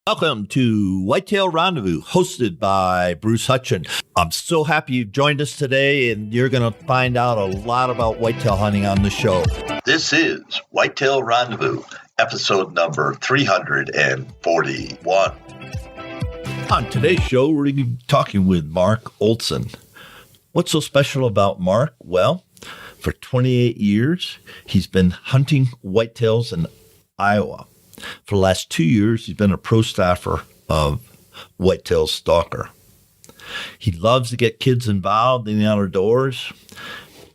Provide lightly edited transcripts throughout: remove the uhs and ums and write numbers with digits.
Welcome to Whitetail Rendezvous, hosted by Bruce Hutchin. I'm so happy you've joined us today, and you're going to find out a lot about whitetail hunting on the show. This is Whitetail Rendezvous, episode number 341. On today's show, we're going to be talking with Marc Olson. What's so special about Marc? Well, for 28 years, he's been hunting whitetails in Iowa. For the last 2 years, he's been a pro staffer of Whitetail Stalker. He loves to get kids involved in the outdoors,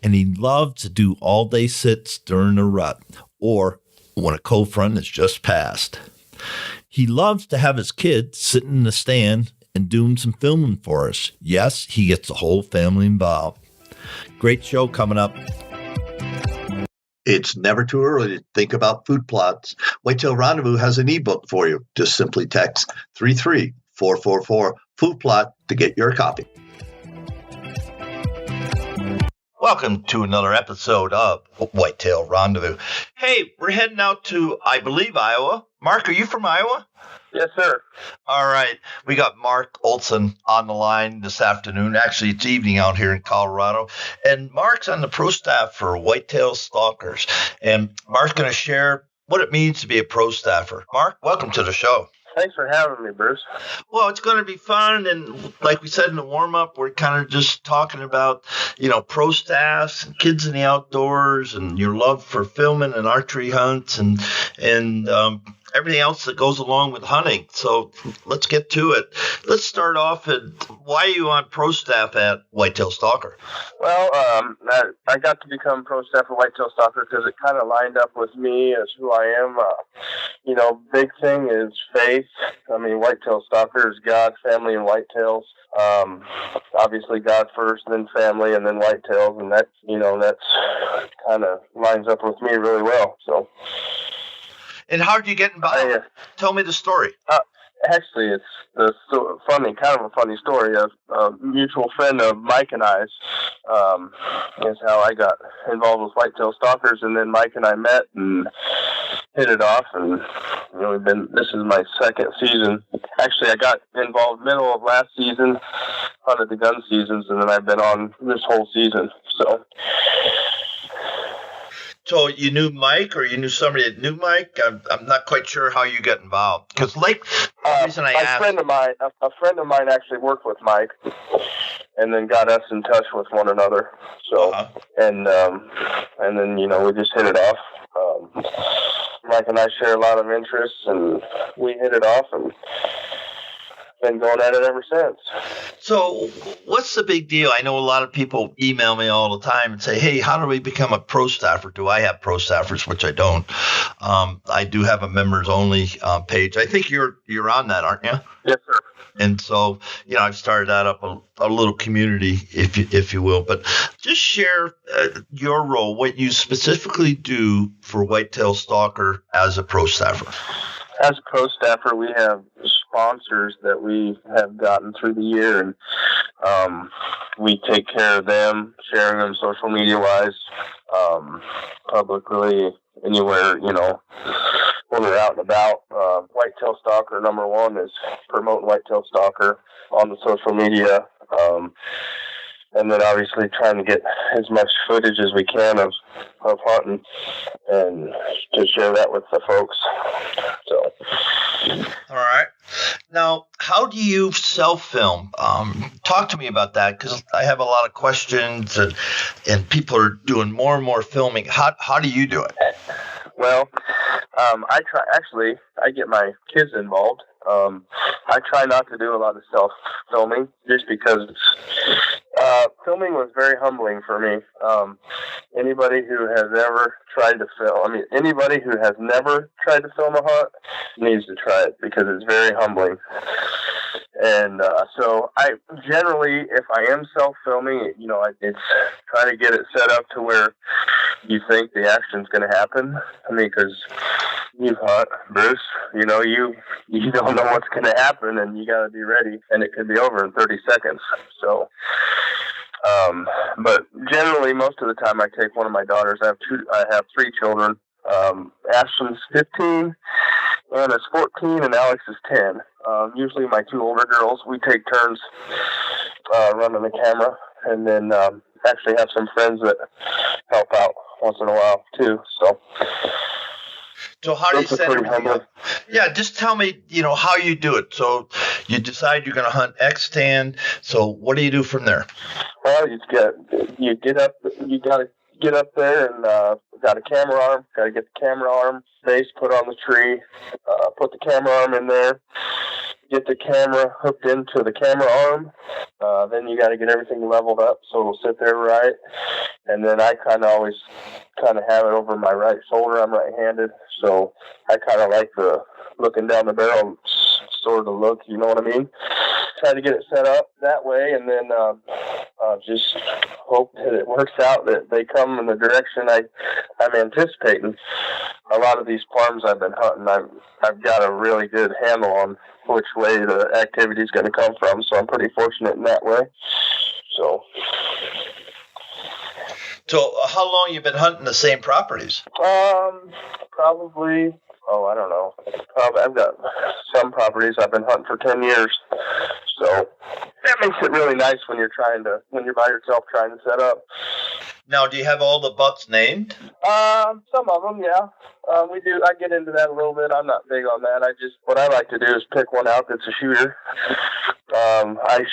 and he loves to do all-day sits during the rut or when a cold front has just passed. He loves to have his kids sitting in the stand and doing some filming for us. Yes, he gets the whole family involved. Great show coming up. It's never too early to think about food plots. Whitetail Rendezvous has an ebook for you. Just simply text 33444 food plot to get your copy. Welcome to another episode of Whitetail Rendezvous. Hey, we're heading out to, I believe, Iowa. Marc, are you from Iowa? Yes, sir. All right. We got Marc Olson on the line this afternoon. Actually, it's evening out here in Colorado. And Marc's on the pro staff for Whitetail Stalkers. And Marc's going to share what it means to be a pro staffer. Marc, welcome to the show. Thanks for having me, Bruce. Well, it's going to be fun. And like we said in the warm-up, we're kind of just talking about, pro staffs and kids in the outdoors and your love for filming and archery hunts and everything else that goes along with hunting. So let's get to it. Let's start off at why are you on pro staff at Whitetail Stalker? Well, I got to become pro staff at Whitetail Stalker because it kind of lined up with me as who I am. Big thing is faith. I mean, Whitetail Stalker is God, family, and whitetails. Obviously God first, then family, and then whitetails, and that's kind of lines up with me really well. So. And how did you get involved? Tell me the story. Actually, it's kind of a funny story. A mutual friend of Mike and I's is how I got involved with Whitetail Stalkers, and then Mike and I met and hit it off, and this is my second season. Actually, I got involved middle of last season, hunted the gun seasons, and then I've been on this whole season. So you knew Mike, or you knew somebody that knew Mike? I'm not quite sure how you got involved. Because the reason I asked, a friend of mine actually worked with Mike, and then got us in touch with one another. So, and then we just hit it off. Mike and I share a lot of interests, and we hit it off, and been going at it ever since. So what's the big deal? I know a lot of people email me all the time and say, hey, how do we become a pro staffer? Do I have pro staffers? Which I don't. I do have a members only page. I think you're on that, aren't you? Yes, sir. And so, I've started that up a little community, if you will. But just share your role, what you specifically do for Whitetail Stalker as a pro staffer. As a pro staffer, we have sponsors that we have gotten through the year, and we take care of them, sharing them social media-wise, publicly, anywhere, when we're out and about. Whitetail Stalker, number one, is promoting Whitetail Stalker on the social media, and then obviously trying to get as much footage as we can of hunting and to share that with the folks. So. All right. Now, how do you self-film? Talk to me about that, because I have a lot of questions, and people are doing more and more filming. How do you do it? Well, I get my kids involved. I try not to do a lot of self-filming just because filming was very humbling for me. Anybody who has ever tried to anybody who has never tried to film a hunt needs to try it because it's very humbling. And so I generally, if I am self-filming, it's try to get it set up to where you think the action's going to happen. I mean, because you hunt, Bruce, you don't know what's going to happen, and you got to be ready, and it could be over in 30 seconds. So, but generally, most of the time, I take one of my daughters. I have three children. Ashton's 15, Anna's 14, and Alex is 10. Usually my two older girls, we take turns running the camera, and then actually have some friends that help out once in a while too. So how do you set everything up? Yeah, just tell me, how you do it. So you decide you're going to hunt X stand. So what do you do from there? Well, you got to get up there and got a camera arm. Got to get the camera arm base put on the tree. Put the camera arm in there. Get the camera hooked into the camera arm. Then you got to get everything leveled up so it'll sit there right. And then I always have it over my right shoulder. I'm right-handed, so I kind of like the looking down the barrel sort of look. You know what I mean? Try to get it set up that way, and then just hope that it works out, that they come in the direction I'm anticipating. A lot of these farms I've been hunting, I've got a really good handle on which way the activity is going to come from, so I'm pretty fortunate in that way. So how long you been hunting the same properties? Probably, I don't know. I've got some properties I've been hunting for 10 years. So that makes it really nice when you're by yourself trying to set up. Now, do you have all the bucks named? Some of them, yeah. We do. I get into that a little bit. I'm not big on that. What I like to do is pick one out that's a shooter. I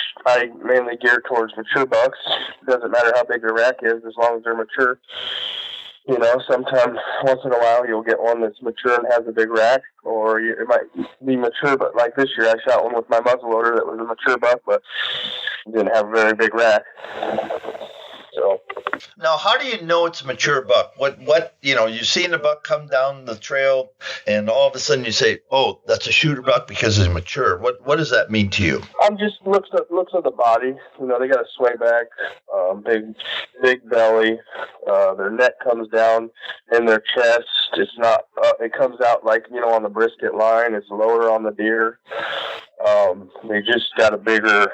mainly gear towards mature bucks. Doesn't matter how big the rack is, as long as they're mature. Sometimes once in a while you'll get one that's mature and has a big rack, or it might be mature, but like this year I shot one with my muzzleloader that was a mature buck, but didn't have a very big rack. So. Now, how do you know it's a mature buck? You've seen a buck come down the trail, and all of a sudden you say, "Oh, that's a shooter buck because it's mature." What does that mean to you? I'm just looks at the body. They got a sway back, big belly. Their neck comes down in their chest. It's not. It comes out like on the brisket line. It's lower on the deer. They just got a bigger.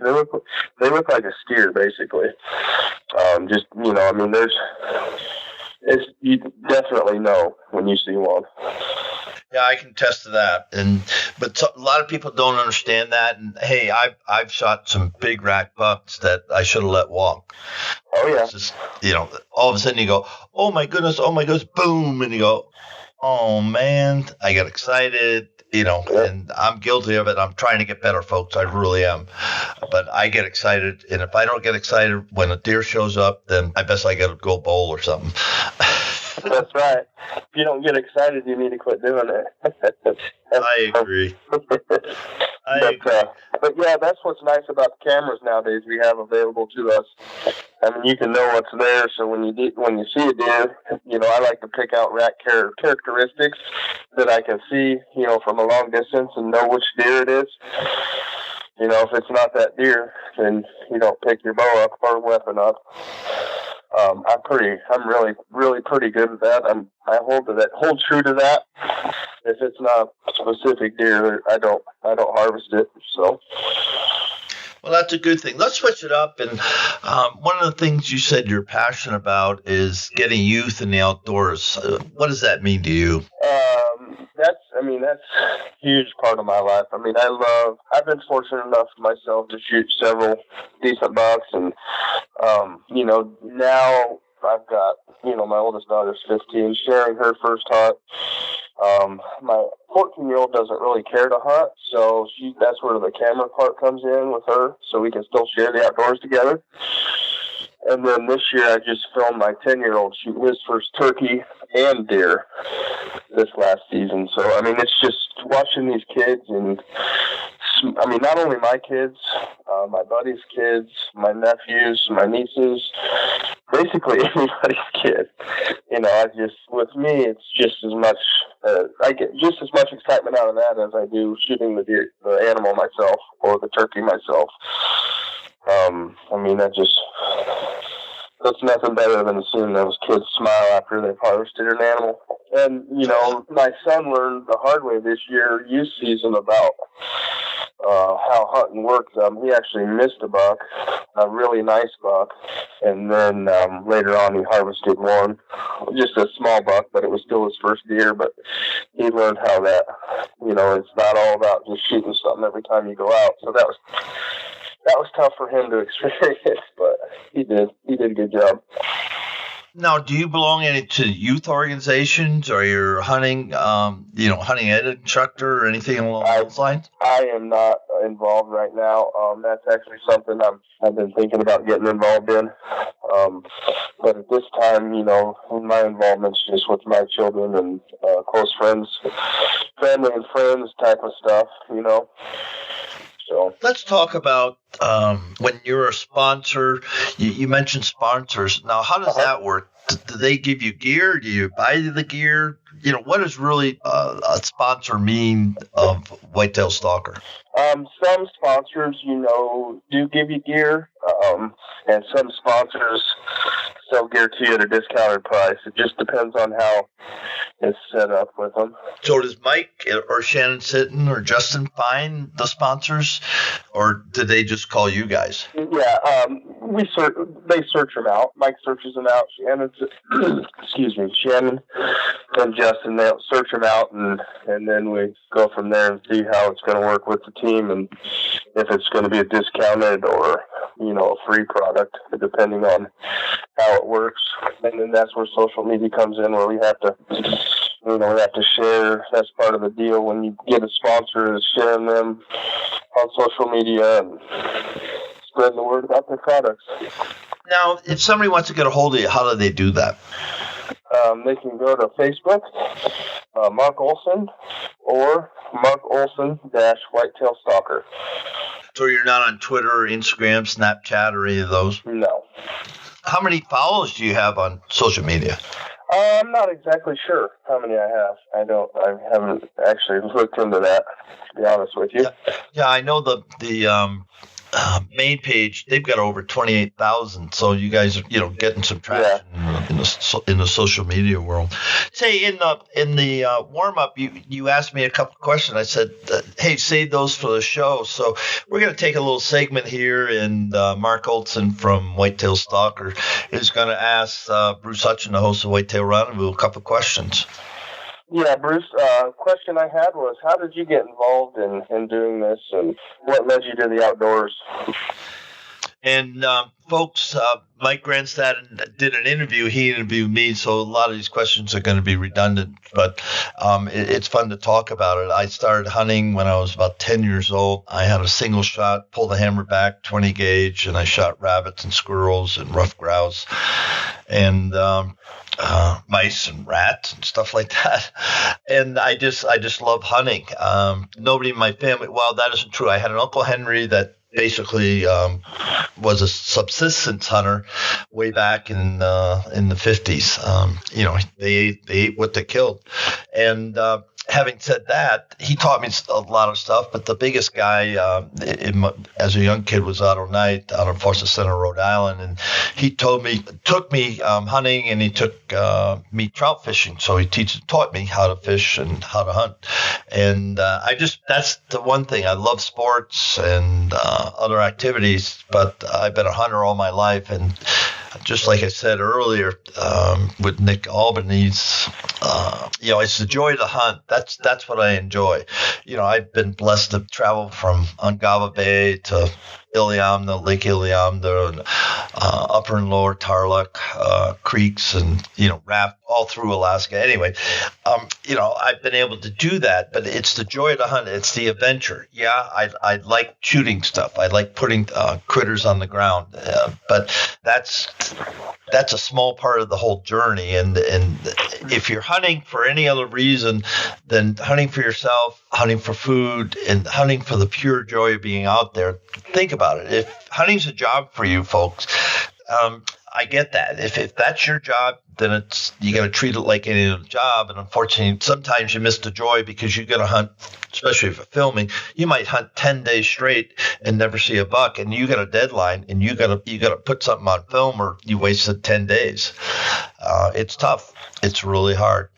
They look like a steer basically. You definitely know when you see one. Yeah, I can attest to that. But a lot of people don't understand that. And hey, I've shot some big rack bucks that I should have let walk. Oh yeah. It's just, all of a sudden you go, oh my goodness, boom, and you go, oh man, I got excited. And I'm guilty of it. I'm trying to get better, folks. I really am. But I get excited. And if I don't get excited when a deer shows up, then I guess I got to go bowl or something. That's right. If you don't get excited, you need to quit doing it. I agree. But yeah, that's what's nice about the cameras nowadays we have available to us. You can know what's there. So when you see a deer, I like to pick out rack characteristics that I can see, from a long distance and know which deer it is. If it's not that deer, then you don't pick your bow up or weapon up. I'm really, really pretty good at that. I hold true to that. If it's not a specific deer, I don't harvest it. So. Well, that's a good thing. Let's switch it up. And one of the things you said you're passionate about is getting youth in the outdoors. What does that mean to you? That's a huge part of my life. I've been fortunate enough myself to shoot several decent bucks, and now I've got, my oldest daughter's 15, sharing her first hunt. My 14-year-old doesn't really care to hunt, so that's where the camera part comes in with her, so we can still share the outdoors together. And then this year I just filmed my 10-year-old shoot his first turkey and deer this last season. So, it's just watching these kids and, not only my kids, my buddies' kids, my nephews, my nieces, basically anybody's kid. With me, it's just as much, I get just as much excitement out of that as I do shooting the animal myself or the turkey myself. That's nothing better than seeing those kids smile after they've harvested an animal. And, my son learned the hard way this year, youth season, about how hunting works. He actually missed a buck, a really nice buck, And then later on, he harvested one, just a small buck, but it was still his first deer. But he learned how that, it's not all about just shooting something every time you go out. So that was tough for him to experience, but he did a good job. Now, do you belong to youth organizations, or you're hunting, hunting ed instructor or anything along those lines? I am not involved right now. That's actually something I've been thinking about getting involved in. But at this time, my involvement's just with my children and close friends, family and friends type of stuff, So let's talk about when you're a sponsor. You mentioned sponsors. Now, how does that work? Do they give you gear? Do you buy the gear? What does really a sponsor mean of Whitetail Stalker? Some sponsors, do give you gear, and some sponsors sell gear to you at a discounted price. It just depends on how it's set up with them. So does Mike or Shannon Sitton or Justin find the sponsors, or did they just call you guys? Yeah, they search them out. Mike searches them out. Shannon and Justin, they'll search them out, and then we go from there and see how it's going to work with the team, and if it's going to be a discounted or a free product, depending on how it works. And then that's where social media comes in, where we have to share. That's part of the deal when you get a sponsor, is sharing them on social media and spreading the word about their products. Now, if somebody wants to get a hold of you, how do they do that? They can go to Facebook, Marc Olson, or Marc Olson -Whitetail Stalker. So you're not on Twitter or Instagram, Snapchat, or any of those? No. How many followers do you have on social media? I'm not exactly sure how many I have. I haven't actually looked into that, to be honest with you. Yeah, I know the main page, they've got over 28,000. So you guys are, getting some traction in the social media world. Say in the warm up, you asked me a couple questions. I said, hey, save those for the show. So we're going to take a little segment here, and Marc Olson from Whitetail Stalker is going to ask Bruce Hutchin, the host of Whitetail Rendezvous, a couple questions. Yeah, Bruce, question I had was, how did you get involved in doing this, and what led you to the outdoors? And folks, Mike Grandstad did an interview. He interviewed me, so a lot of these questions are going to be redundant, but it's fun to talk about it. I started hunting when I was about 10 years old. I had a single shot, pulled the hammer back, 20 gauge, and I shot rabbits and squirrels and rough grouse and mice and rats and stuff like that. And I just love hunting. Nobody in my family, well, that isn't true. I had an Uncle Henry that basically was a subsistence hunter way back in the 50s. They ate what they killed. And having said that, he taught me a lot of stuff, but the biggest guy as a young kid was Otto Knight out of Foster Center, Rhode Island, and he took me hunting, and he took me trout fishing. So he taught me how to fish and how to hunt. And that's the one thing. I love sports and other activities, but I've been a hunter all my life. And just like I said earlier with Nick Albanese, it's the joy of the hunt. That's what I enjoy. I've been blessed to travel from Ungava Bay to Iliamna, Lake Iliamna, and Upper and Lower Tarlock creeks, and raft all through Alaska. Anyway, I've been able to do that, but it's the joy of the hunt. It's the adventure. Yeah, I like shooting stuff. I like putting critters on the ground, but that's a small part of the whole journey. And if you're hunting for any other reason than hunting for yourself, hunting for food, and hunting for the pure joy of being out there, think about it. If hunting's a job for you folks, I get that. If that's your job, then you got to treat it like any other job. And unfortunately, sometimes you miss the joy because you got to hunt, especially if you're filming. You might hunt 10 days straight and never see a buck, and you got a deadline, and you got to put something on film, or you wasted 10 days. It's tough. It's really hard.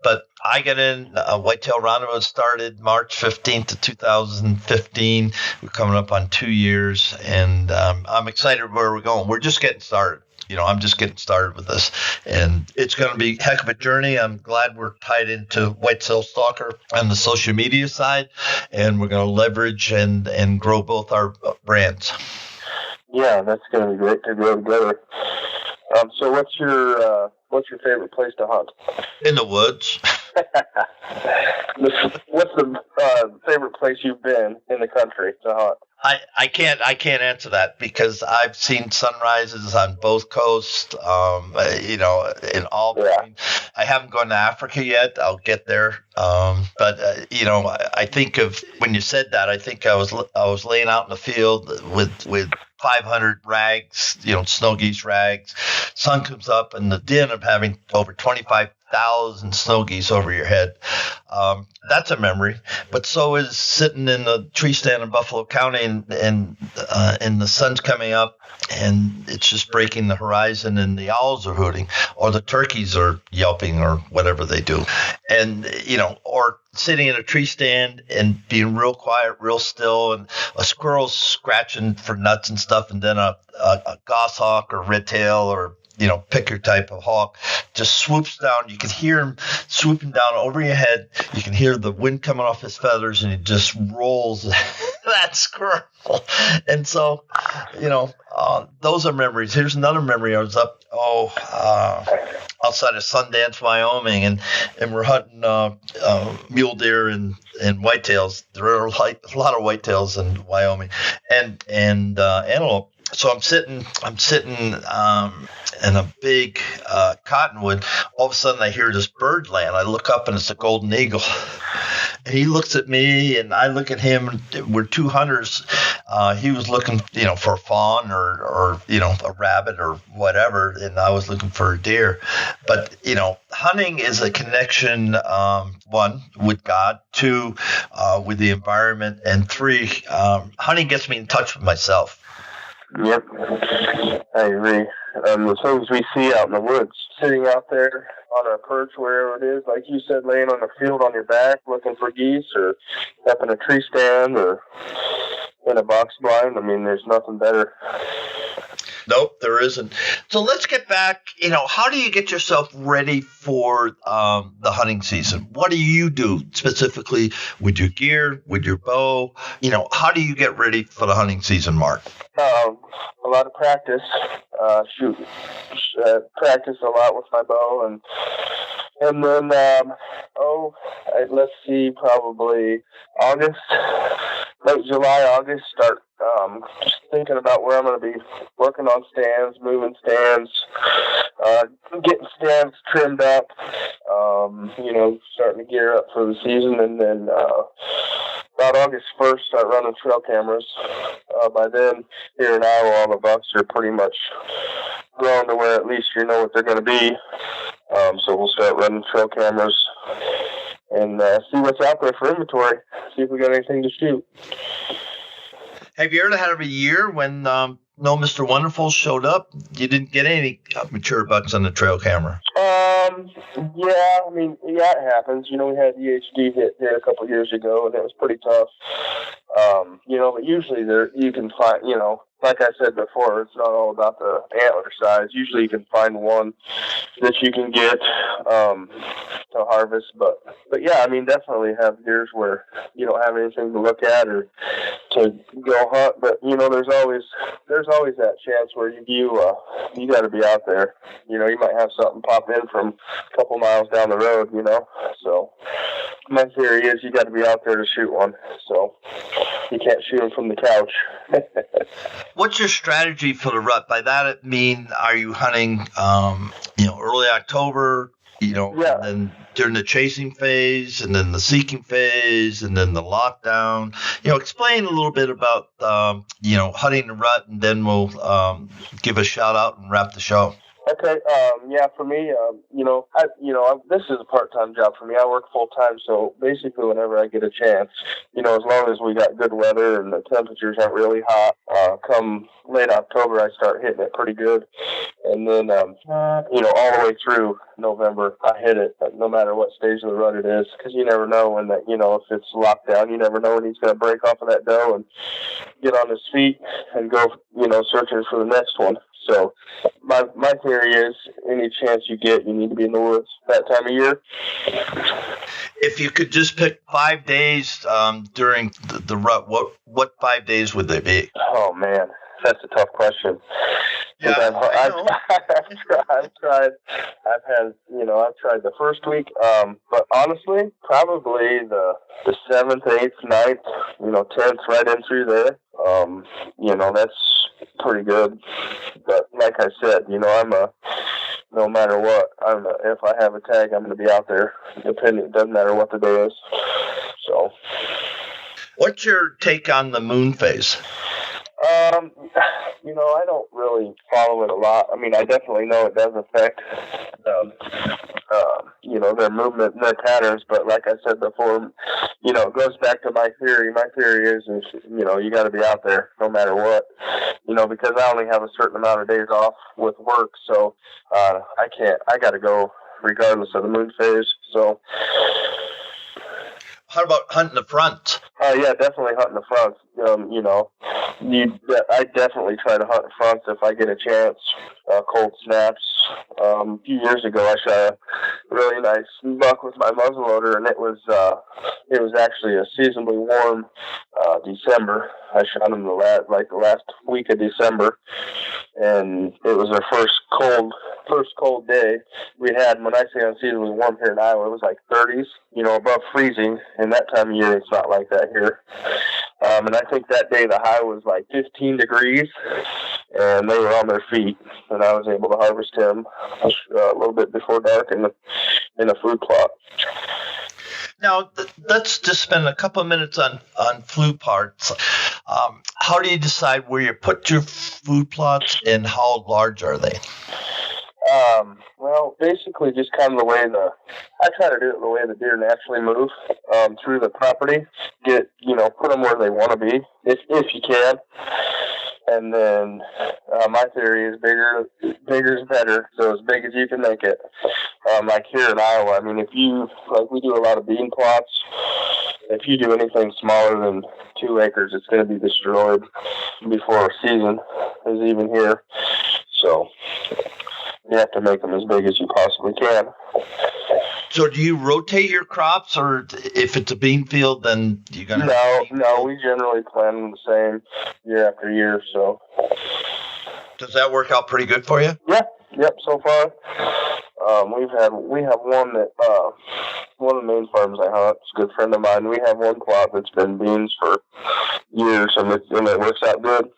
But I got in. Whitetail Rendezvous started March 15th of 2015. We're coming up on 2 years, and I'm excited where we're going. We're just getting started. I'm just getting started with this, and it's going to be a heck of a journey. I'm glad we're tied into Whitetail Stalker on the social media side, and we're going to leverage and grow both our brands. Yeah, that's going to be great to grow together. So what's your favorite place to hunt? In the woods. What's the favorite place you've been in the country to hunt? I can't answer that because I've seen sunrises on both coasts. In all. Yeah. I haven't gone to Africa yet. I'll get there. But I think of when you said that. I think I was laying out in the field with 500 rags, snow geese rags. Sun comes up, and the din of having over 25,000 snow geese over your head. That's a memory. But so is sitting in the tree stand in Buffalo County and the sun's coming up and it's just breaking the horizon and the owls are hooting or the turkeys are yelping or whatever they do. And, or sitting in a tree stand and being real quiet, real still, and a squirrel's scratching for nuts and stuff, and then a goshawk or redtail or pick your type of hawk, just swoops down. You can hear him swooping down over your head. You can hear the wind coming off his feathers, and he just rolls that squirrel. And so, those are memories. Here's another memory. I was up, outside of Sundance, Wyoming, and we're hunting mule deer and whitetails. There are a lot of whitetails in Wyoming, and antelope. So I'm sitting in a big cottonwood. All of a sudden, I hear this bird land. I look up, and it's a golden eagle. And he looks at me, and I look at him. We're two hunters. He was looking, for a fawn or a rabbit or whatever, and I was looking for a deer. But hunting is a connection. One, with God. Two, with the environment, and three, hunting gets me in touch with myself. Yep, I agree. The things we see out in the woods, sitting out there on our perch, wherever it is, like you said, laying on the field on your back looking for geese, or up in a tree stand, or in a box blind. I mean, there's nothing better. Nope, there isn't. So let's get back. How do you get yourself ready for the hunting season? What do you do specifically with your gear, with your bow? How do you get ready for the hunting season, Mark? A lot of practice. Practice a lot with my bow, and then let's see, probably August, late July, August, start just thinking about where I'm going to be working on stands, moving stands, getting stands trimmed up, starting to gear up for the season, and then about August 1st, start running trail cameras. By then, here in Iowa, all the bucks are pretty much grown to where at least you know what they're going to be. So we'll start running trail cameras and see what's out there for inventory, see if we got anything to shoot. Have you ever had a year when no Mr. Wonderful showed up? You didn't get any mature bucks on the trail camera? Yeah, it happens. We had EHD hit here a couple of years ago, and it was pretty tough. But usually you can find, like I said before, it's not all about the antler size. Usually you can find one that you can get to harvest. But yeah, definitely have years where you don't have anything to look at or to go hunt. But there's always that chance where you got to be out there. You might have something pop in from a couple miles down the road. So my theory is you got to be out there to shoot one. So you can't shoot them from the couch. What's your strategy for the rut? By that, I mean, are you hunting, early October, Yeah. And then during the chasing phase, and then the seeking phase, and then the lockdown? Explain a little bit about, hunting the rut, and then we'll give a shout out and wrap the show. Okay. For me, this is a part-time job for me. I work full-time, so basically whenever I get a chance, as long as we got good weather and the temperatures aren't really hot, come late October, I start hitting it pretty good. And then, all the way through November, I hit it, no matter what stage of the rut it is, because you never know when that, if it's locked down, you never know when he's going to break off of that doe and get on his feet and go, searching for the next one. So my theory is, any chance you get, you need to be in the woods that time of year. If you could just pick 5 days during the rut, what 5 days would they be? Oh man, that's a tough question. Yeah, I know. I've tried. I've tried the first week, but honestly, probably the 7th, 8th, 9th, 10th, right in through there. That's pretty good. But like I said, no matter what, if I have a tag, I'm going to be out there. It doesn't matter what the day is. So, what's your take on the moon phase? I don't really follow it a lot. I mean, I definitely know it does affect, their movement and their patterns. But like I said before, it goes back to my theory. My theory is you got to be out there no matter what. Because I only have a certain amount of days off with work, so I got to go regardless of the moon phase. So. How about hunting the front? Yeah, definitely hunting the front. I definitely try to hunt the fronts if I get a chance. Cold snaps. A few years ago, I shot a really nice buck with my muzzleloader, and it was actually a seasonably warm December. I shot him the last week of December, and it was our first cold day we had. When I say unseasonably warm here in Iowa, it was like 30s, above freezing. And that time of year, it's not like that here. And I think that day the high was like 15 degrees, and they were on their feet, and I was able to harvest him a little bit before dark in a food plot. Now, let's just spend a couple of minutes on food plots. How do you decide where you put your food plots, and how large are they? Well, basically just kind of the way I try to do it the way the deer naturally move through the property. Put them where they want to be, if you can. And then my theory is bigger is better, so as big as you can make it. Like here in Iowa, I mean, we do a lot of bean plots. If you do anything smaller than 2 acres, it's going to be destroyed before a season is even here. So you have to make them as big as you possibly can. So do you rotate your crops, or if it's a bean field, then you're going to... No, we generally plant them the same year after year, so... Does that work out pretty good for you? Yeah, yep, so far. We have one that, one of the main farms I hunt, it's a good friend of mine. We have one plot that's been beans for years, and it works out good.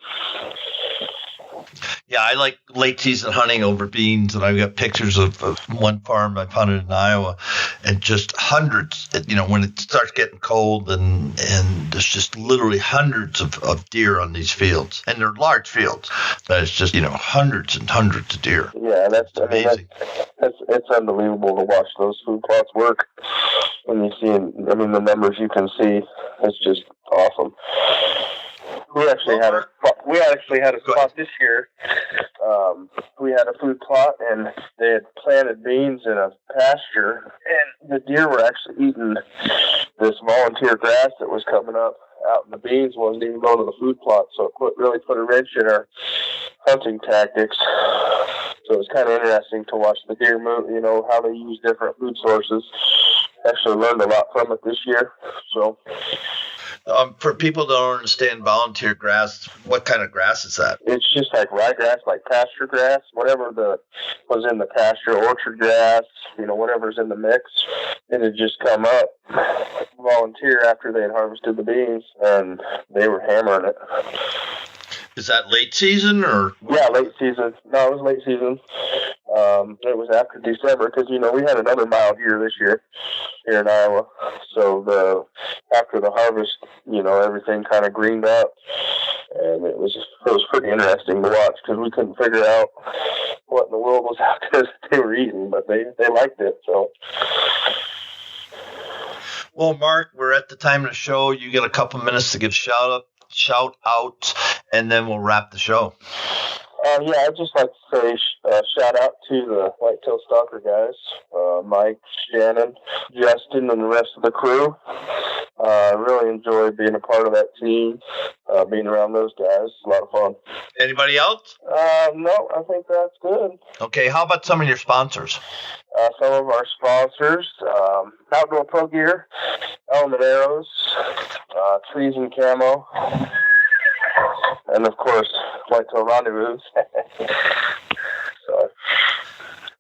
Yeah, I like late season hunting over beans, and I've got pictures of one farm I've hunted in Iowa, and just hundreds, when it starts getting cold, and there's just literally hundreds of deer on these fields, and they're large fields. But it's just, hundreds and hundreds of deer. Yeah, that's amazing. It's unbelievable to watch those food plots work. When you see, the numbers you can see, it's just awesome. We actually had a spot this year. We had a food plot, and they had planted beans in a pasture, and the deer were actually eating this volunteer grass that was coming up out in the beans. Wasn't even going to the food plot, so it really put a wrench in our hunting tactics. So it was kind of interesting to watch the deer move, how they use different food sources. Actually learned a lot from it this year. So. For people that don't understand volunteer grass, what kind of grass is that? It's just like ryegrass, like pasture grass, whatever was in the pasture, orchard grass, whatever's in the mix. It had just come up volunteer after they had harvested the beans, and they were hammering it. Is that late season or? Yeah, late season. No, it was late season. It was after December because, we had another mild year this year here in Iowa. So after the harvest, everything kind of greened up, and it was pretty interesting to watch because we couldn't figure out what in the world was out there that they were eating, but they liked it. So. Well, Mark, we're at the time of the show. You get a couple minutes to give shout out, and then we'll wrap the show. Yeah, I'd just like to say shout out to the Whitetail Stalker guys, Mike, Shannon, Justin, and the rest of the crew. Really enjoyed being a part of that team, being around those guys. It's a lot of fun. Anybody else? No, I think that's good. Okay, how about some of your sponsors? Some of our sponsors, Outdoor Pro Gear, Element Arrows, Trees and Camo, and of course, Whitetail Rendezvous. So.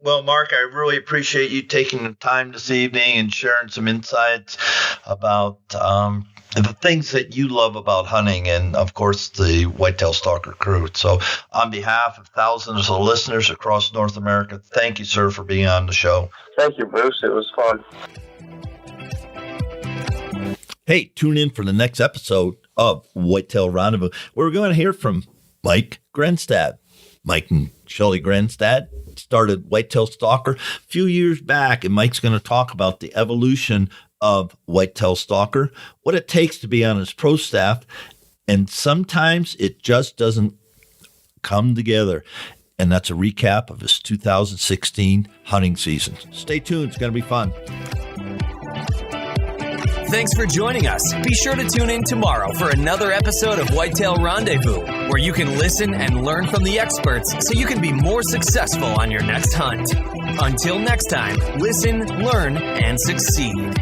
Well, Mark, I really appreciate you taking the time this evening and sharing some insights about the things that you love about hunting and, of course, the Whitetail Stalker crew. So on behalf of thousands of listeners across North America, thank you, sir, for being on the show. Thank you, Bruce. It was fun. Hey, tune in for the next episode of Whitetail Rendezvous. We're going to hear from Mike Grenstad. Mike and Shelley Grenstad started Whitetail Stalker a few years back, and Mike's going to talk about the evolution of Whitetail Stalker, what it takes to be on his pro staff, and sometimes it just doesn't come together. And that's a recap of his 2016 hunting season. Stay tuned. It's going to be fun. Thanks for joining us. Be sure to tune in tomorrow for another episode of Whitetail Rendezvous, where you can listen and learn from the experts so you can be more successful on your next hunt. Until next time, listen, learn, and succeed.